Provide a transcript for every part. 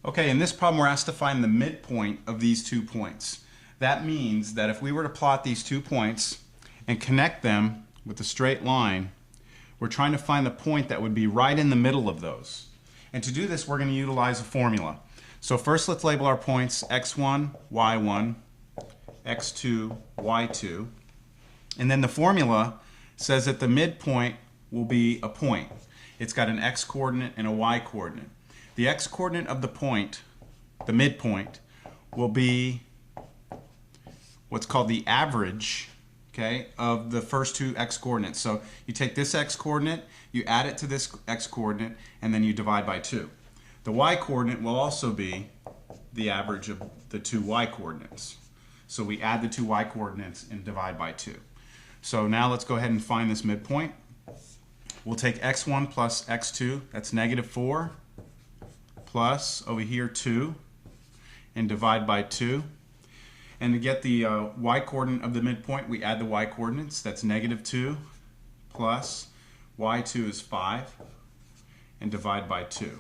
Okay, in this problem we're asked to find the midpoint of these 2 points. That means that if we were to plot these 2 points and connect them with a straight line, we're trying to find the point that would be right in the middle of those. And to do this, we're going to utilize a formula. So first let's label our points x1, y1, x2, y2. And then the formula says that the midpoint will be a point. It's got an x-coordinate and a y-coordinate. The x-coordinate of the point, the midpoint, will be what's called the average, okay, of the first 2 x-coordinates. So you take this x-coordinate, you add it to this x-coordinate, and then you divide by 2. The y-coordinate will also be the average of the 2 y-coordinates. So we add the 2 y-coordinates and divide by 2. So now let's go ahead and find this midpoint. We'll take x1 plus x2, that's -4, plus over here 2, and divide by 2. And to get the y-coordinate of the midpoint, we add the y-coordinates, that's -2, plus y2 is 5, and divide by 2.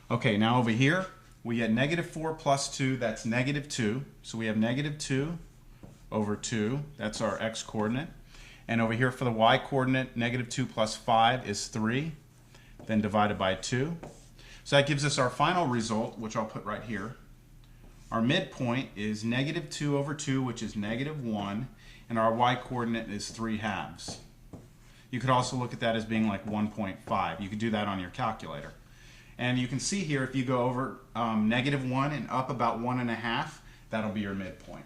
Okay, now over here, we get -4 plus 2, that's -2. So we have -2 over 2, that's our x-coordinate. And over here for the y-coordinate, -2 plus 5 is 3, then divided by 2. So that gives us our final result, which I'll put right here. Our midpoint is -2 over 2, which is -1, and our y-coordinate is 3/2. You could also look at that as being like 1.5. You could do that on your calculator. And you can see here, if you go over -1 and up about 1.5, that'll be your midpoint.